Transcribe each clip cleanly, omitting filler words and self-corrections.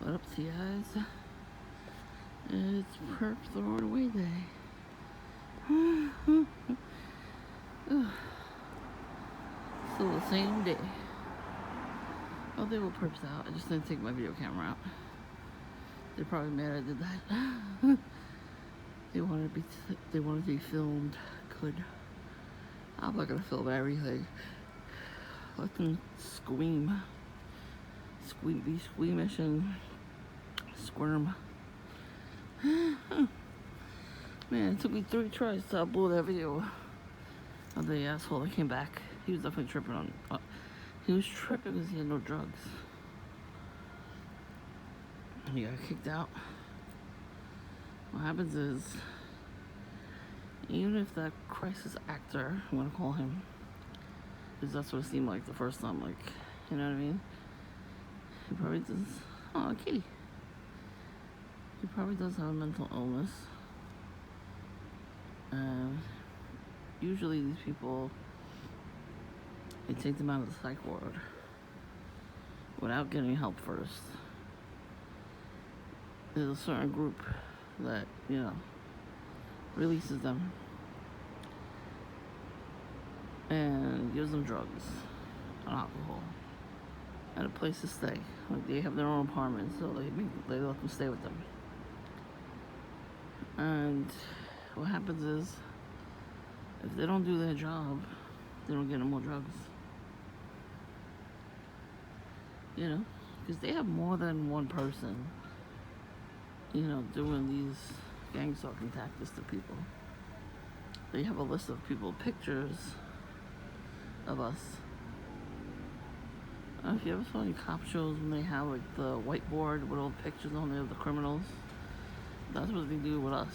What up, guys? It's Perps throwing away day. Still the same day. Oh, they were Perps out. I just didn't take my video camera out. They're probably mad I did that. They wanted to be filmed. Good. I'm not gonna film everything. Let them scream. Be squeamish and squirm. Man, it took me 3 tries to upload that video of the asshole that came back. He was definitely tripping on. He was tripping because he had no drugs. He got kicked out. What happens is, even if that crisis actor, I'm gonna call him, because that's what it seemed like the first time, like, you know what I mean? He probably does. Oh, kitty. He probably does have a mental illness. Usually these people, they take them out of the psych ward without getting help first. There's a certain group that, you know, releases them and gives them drugs and alcohol and a place to stay. Like, they have their own apartment, so they let them stay with them. And what happens is, if they don't do their job, they don't get no more drugs. You know, because they have more than one person, you know, doing these gang stalking tactics to people. They have a list of people, pictures of us. If you ever saw any cop shows when they have like the whiteboard with all the pictures on there of the criminals, that's what they do with us.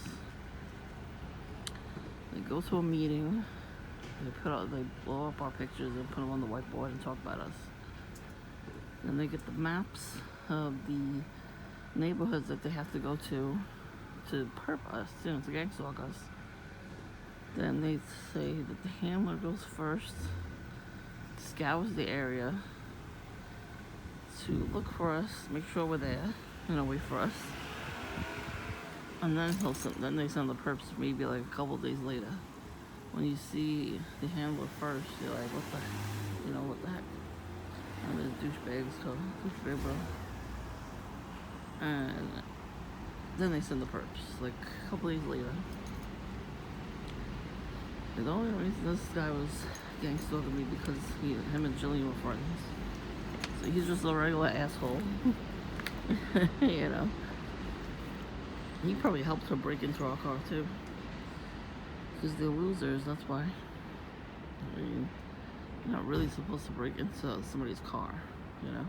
They go to a meeting, they blow up our pictures and put them on the whiteboard and talk about us. Then they get the maps of the neighborhoods that they have to go to perp us, you know, to gang stalk us. Then they say that the handler goes first, scours the area to look for us, make sure we're there, you know, wait for us. And then they send the perps maybe like a couple days later. When you see the handler first, you're like, what the heck? You know, what the heck? And the douchebags called douchebag bro. And then they send the perps like a couple days later. And the only reason this guy was gang stalking me because him and Jillian were friends. So he's just a regular asshole. You know. He probably helped her break into our car too. Because they're losers, that's why. I mean, you're not really supposed to break into somebody's car, you know?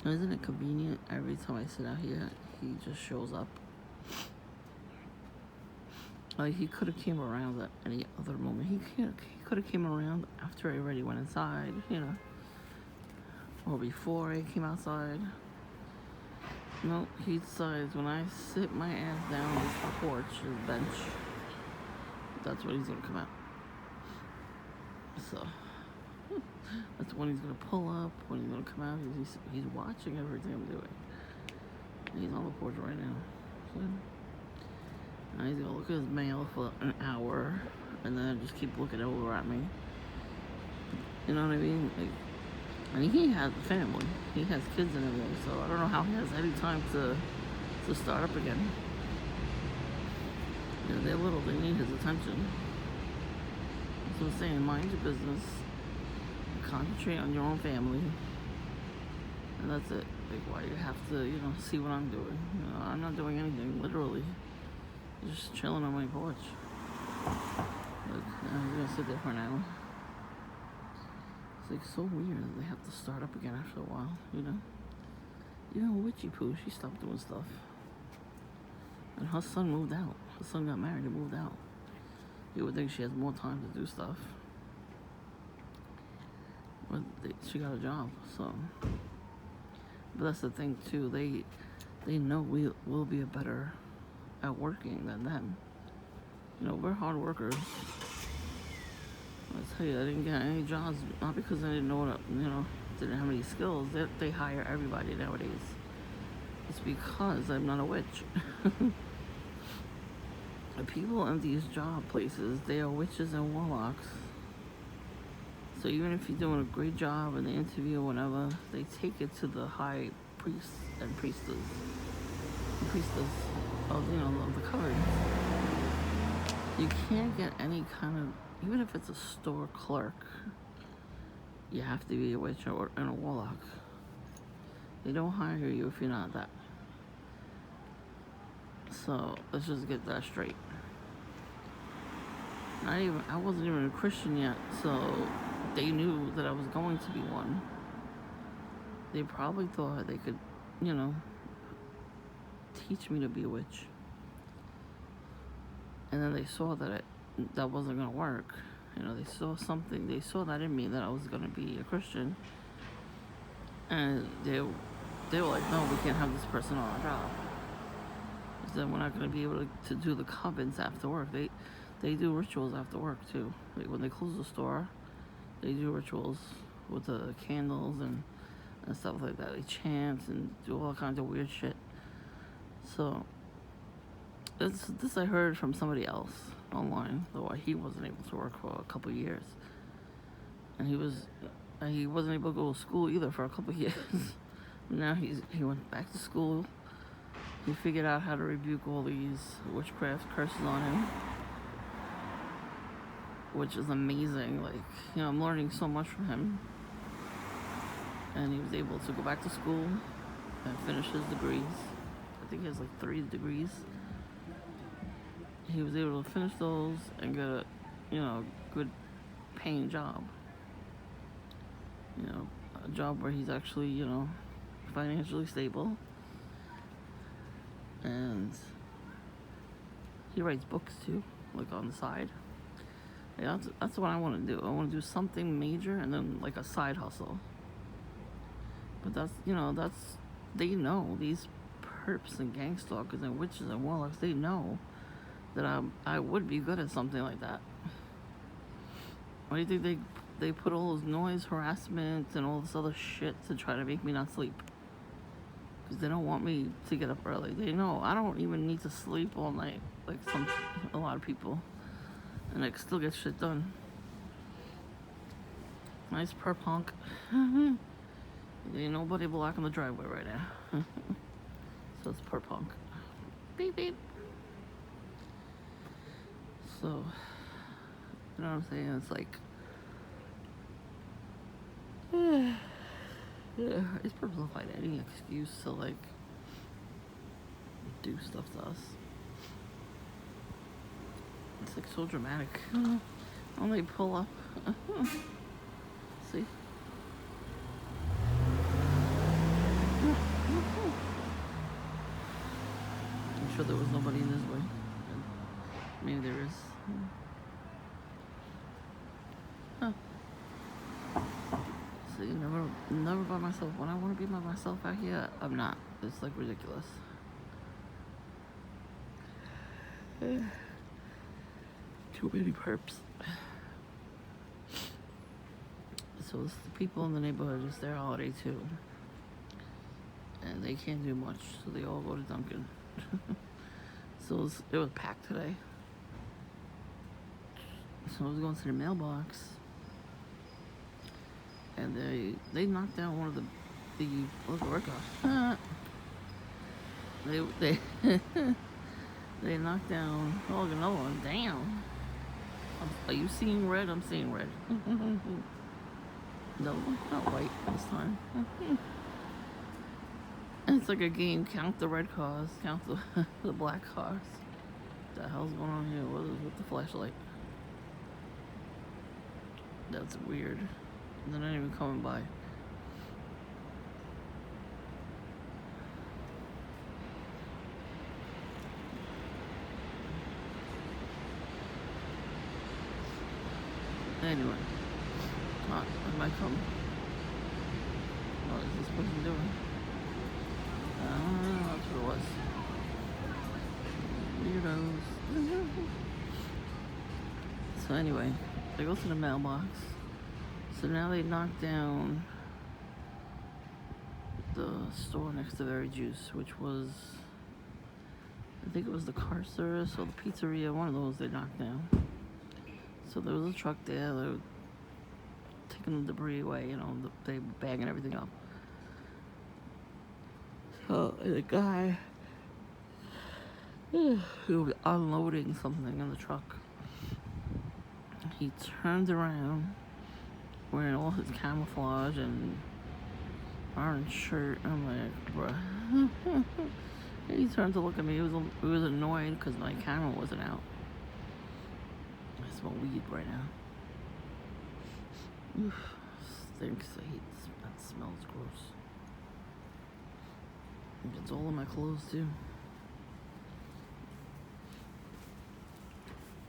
Isn't it convenient? Every time I sit out here, he just shows up. Like, he could have came around at any other moment. He could have came around after I already went inside, you know, or before I came outside. No, he decides when I sit my ass down on this porch, his bench, that's when he's gonna come out. So that's when he's gonna pull up, when he's gonna come out. He's watching everything I'm doing. He's on the porch right now. So, and he's gonna look at his mail for an hour, and then just keep looking over at me. You know what I mean? Like, and he has a family. He has kids and everything, so I don't know how he has any time to start up again. You know, they're little, they need his attention. That's what I'm saying, mind your business. Concentrate on your own family. And that's it. Like, why you have to, you know, see what I'm doing. You know, I'm not doing anything, literally. Just chilling on my porch. Like, I'm gonna sit there for an hour. It's like so weird that they have to start up again after a while, you know? Even Witchy Poo, she stopped doing stuff. And her son moved out. Her son got married and moved out. You would think she has more time to do stuff. But she got a job, so. But that's the thing too, they know we'll be better at working than them. You know, we're hard workers. I tell you, I didn't get any jobs, not because I didn't know what, didn't have any skills. They hire everybody nowadays. It's because I'm not a witch. The people in these job places, they are witches and warlocks. So even if you're doing a great job in the interview or whatever, they take it to the high priests and priestess of the coven. You can't get any kind of, even if it's a store clerk, you have to be a witch and a warlock. They don't hire you if you're not that. So let's just get that straight. I wasn't even a Christian yet, so they knew that I was going to be one. They probably thought they could, teach me to be a witch. And then they saw that that wasn't going to work. They saw something. They saw that in me, that I was going to be a Christian. And they were like, no, we can't have this person on our job. Because then we're not going to be able to do the covens after work. They do rituals after work, too. Like when they close the store, they do rituals with the candles and stuff like that. They chant and do all kinds of weird shit. So, this I heard from somebody else online, though he wasn't able to work for a couple of years. And he wasn't able to go to school either for a couple of years. Now he went back to school. He figured out how to rebuke all these witchcraft curses on him, which is amazing. Like, I'm learning so much from him. And he was able to go back to school and finish his degrees. I think he has like 3 degrees. He was able to finish those and get a, good paying job. A job where he's actually, financially stable. And he writes books too, like on the side. Yeah, that's what I want to do. I want to do something major and then like a side hustle. But they know, these perps and gang stalkers and witches and warlocks, they know that I would be good at something like that. Why do you think they put all this noise, harassment, and all this other shit to try to make me not sleep? Because they don't want me to get up early. They know I don't even need to sleep all night, like a lot of people. And I still get shit done. Nice perp honk. Ain't nobody blocking the driveway right now. So it's perp honk. Beep beep. So, you know what I'm saying? It's like, these perps will find any excuse to like do stuff to us. It's like so dramatic. When they pull up. See? I'm sure there was nobody in this way. Maybe there is. Huh. See, never by myself. When I want to be by myself out here, I'm not. It's like ridiculous. Too many perps. So it's the people in the neighborhood, it's their holiday too. And they can't do much, so they all go to Dunkin'. So it was packed today. So I was going to the mailbox. And they knocked down one of the workout. They knocked down, another one. Damn. Are you seeing red? I'm seeing red. No, not white this time. And it's like a game. Count the red cars. Count the black cars. What the hell's going on here? What is with the flashlight? That's weird. They're not even coming by. Anyway, it might come. What is this person doing? I don't know, that's what it was. Weirdos. So anyway, I go to the mailbox. So now they knocked down the store next to Very Juice, which was, I think it was the car service or the pizzeria, one of those they knocked down. So there was a truck there, they were taking the debris away, you know, they were bagging everything up. So the guy who was unloading something in the truck, he turned around wearing all his camouflage and orange shirt. I'm like, bruh. And he turned to look at me. He was annoyed because my camera wasn't out. I smell weed right now. Oof, stinks. I hate that. Smells gross. It gets all in my clothes too.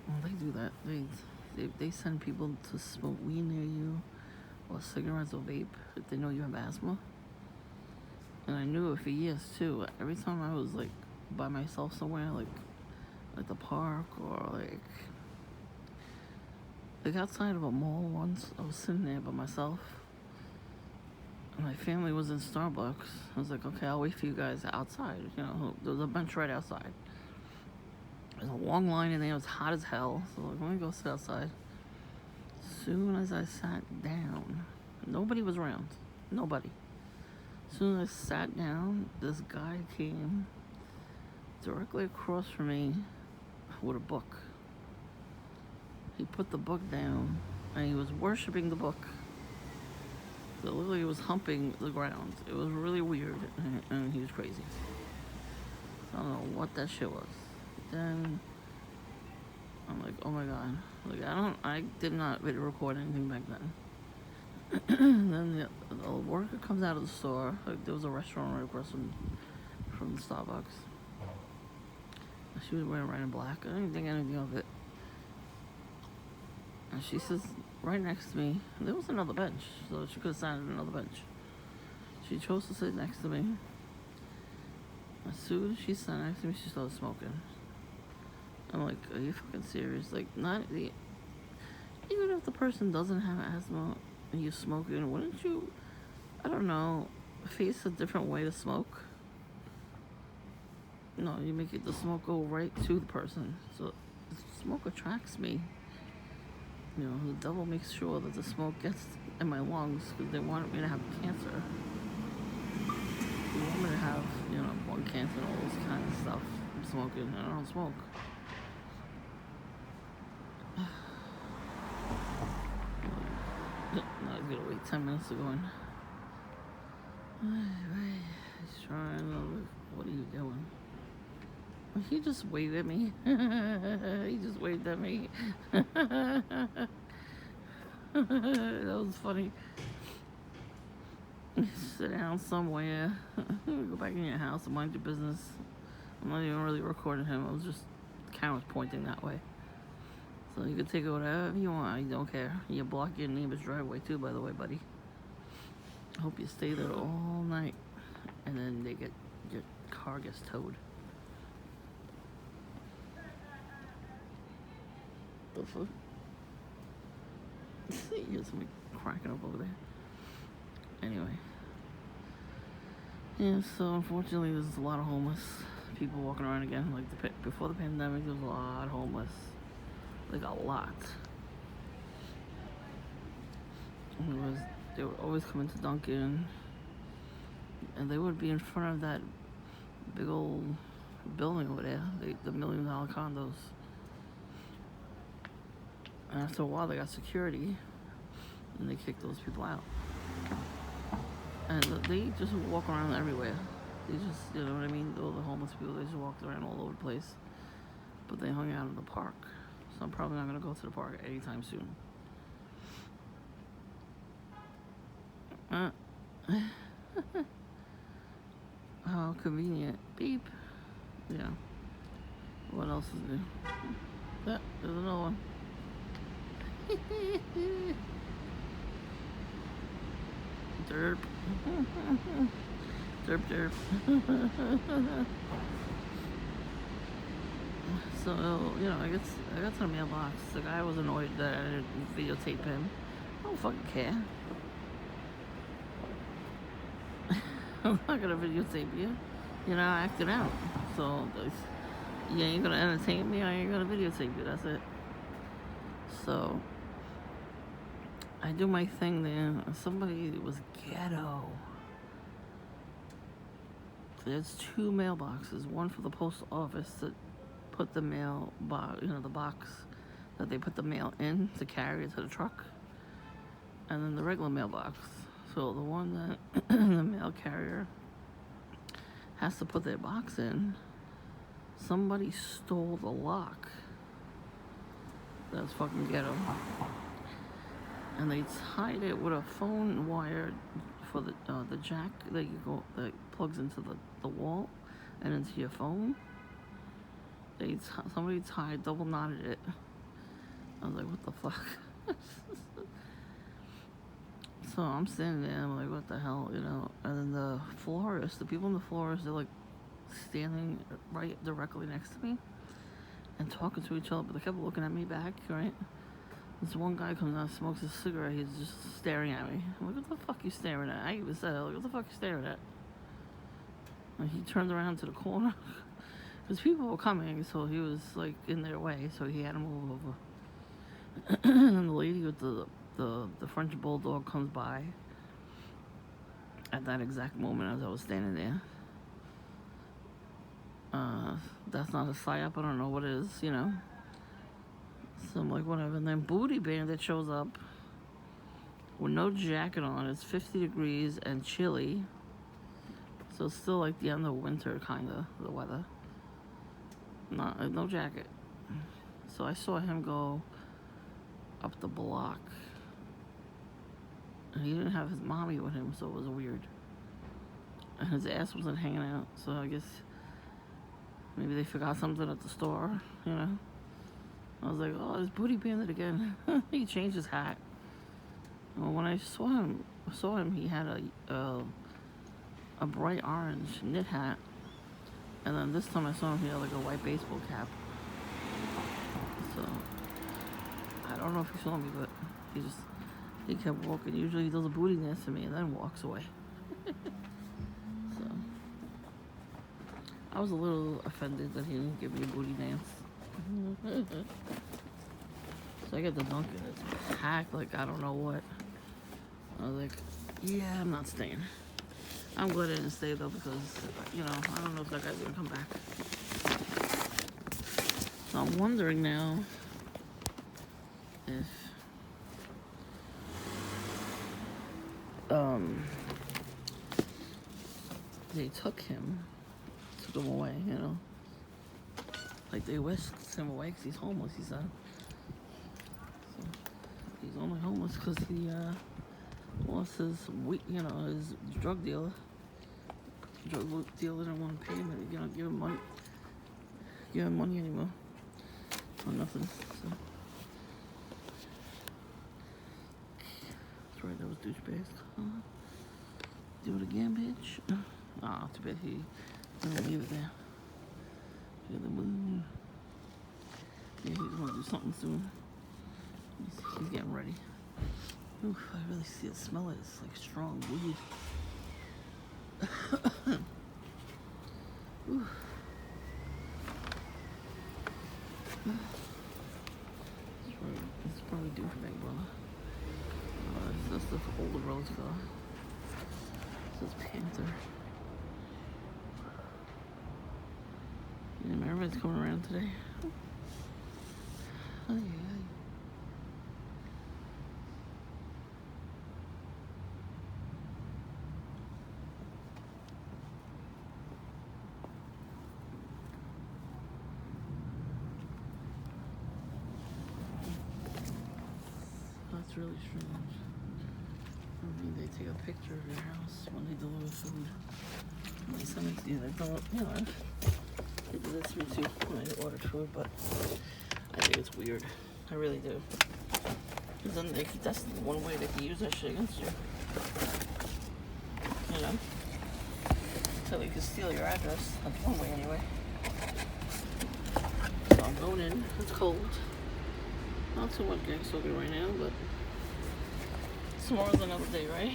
Well, they do that. They send people to smoke weed near you, or cigarettes or vape if they know you have asthma. And I knew it for years too. Every time I was like by myself somewhere, like the park or like outside of a mall once, I was sitting there by myself. And my family was in Starbucks. I was like, okay, I'll wait for you guys outside. You know, there was a bench right outside. There's a long line in there. It was hot as hell. So like, let me go sit outside. As soon as I sat down, nobody was around. Nobody. As soon as I sat down, this guy came directly across from me with a book. He put the book down and he was worshiping the book. So it looked like he was humping the ground. It was really weird and he was crazy. I don't know what that shit was. Then I'm like, oh my god. Like I did not video record anything back then. Then the worker comes out of the store. Like there was a restaurant right across from the Starbucks. She was wearing red and black. I didn't think anything of it. And she says, right next to me, there was another bench, so she could have sat at another bench. She chose to sit next to me. As soon as she sat next to me, she started smoking. I'm like, are you fucking serious? Like, even if the person doesn't have asthma and you're smoking, wouldn't you, I don't know, face a different way to smoke? No, you make the smoke go right to the person. So the smoke attracts me. You know, the devil makes sure that the smoke gets in my lungs because they want me to have cancer. They want me to have, you know, lung cancer and all this kind of stuff from smoking, and I don't smoke. Now I've got to wait 10 minutes to go in. He's trying. What are you doing? He just waved at me. He just waved at me. That was funny. Sit down somewhere. Go back in your house and mind your business. I'm not even really recording him. I was just, the camera's pointing that way. So you can take it whatever you want. I don't care. You block your neighbor's driveway too, by the way, buddy. I hope you stay there all night. And then your car gets towed. The fuck? Here's somebody cracking up over there. Anyway. Yeah, so unfortunately there's a lot of homeless people walking around again. Like before the pandemic, there was a lot of homeless. Like a lot. They would always come into Dunkin', and they would be in front of that big old building over there, the $1 million condos. And after a while, they got security, and they kicked those people out. And they just walk around everywhere. They just, you know what I mean? All the homeless people, they just walked around all over the place. But they hung out in the park. So I'm probably not going to go to the park anytime soon. How convenient. Beep. Yeah. What else is new? Yeah, there's another one. Derp. Derp. So, you know, I got to the mailbox. The guy was annoyed that I didn't videotape him. I don't fucking care. I'm not gonna videotape you. You're not acting out. So, you ain't gonna entertain me, I ain't gonna videotape you. That's it. So, I do my thing there. Somebody was ghetto. There's 2 mailboxes. One for the post office to put the mail box, you know, the box that they put the mail in to carry it to the truck, and then the regular mailbox. So the one that the mail carrier has to put their box in, somebody stole the lock. That's fucking ghetto. And they tied it with a phone wire for the jack that that plugs into the wall and into your phone. Somebody tied, double knotted it. I was like, what the fuck? So I'm standing there, I'm like, what the hell, you know? And then the people in the florist, they're like standing right directly next to me and talking to each other, but they kept looking at me back, right? This one guy comes out, smokes a cigarette, he's just staring at me. I'm like, what the fuck you staring at? I even said, like, what the fuck you staring at? And he turned around to the corner, because people were coming, so he was like in their way, so he had to move over. And then the lady with the French bulldog comes by at that exact moment as I was standing there. That's not a psyop, I don't know what is, you know. So I'm like, whatever. And then Booty Bandit shows up with no jacket on. It's 50 degrees and chilly. So it's still like the end of winter, kind of, the weather. No jacket. So I saw him go up the block. And he didn't have his mommy with him, so it was weird. And his ass wasn't hanging out, so I guess maybe they forgot something at the store, you know? I was like, oh, it's Booty Bandit again. He changed his hat. Well, when I saw him, he had a bright orange knit hat. And then this time I saw him, he had like a white baseball cap. So, I don't know if he saw me, but he kept walking. Usually he does a booty dance to me and then walks away. So, I was a little offended that he didn't give me a booty dance. So I get the Dunkin', it's packed like I don't know what. I was like, yeah, I'm not staying. I'm glad I didn't stay though, because, you know, I don't know if that guy's gonna come back. So I'm wondering now if they took him away, you know. Like they whisked him away because he's homeless, he said. So he's only homeless because he lost his, you know, his drug dealer. Drug dealer didn't want to pay him, you know, give him money anymore. Or nothing. So that's right, that was douchebags. Do it again, bitch. Ah, too bad he didn't leave it there. The moon. Yeah, he's gonna do something soon. He's getting ready. Oof, I really see it, smell it. It's like strong weed. Oof. It's probably due for that, brother. That's the older brother's car. This is Panther. Yeah, everybody's coming around today. Oh, yeah. That's really strange. I mean, they take a picture of your house when they deliver food. And they send it to you. They don't, you know. They do this to me too when I order food, but I think it's weird. I really do. Because then that's one way they can use that shit against you. You know? So they can steal your address. That's one way anyway. going in. It's cold. Not too much getting soaking right now, but tomorrow's another day, right?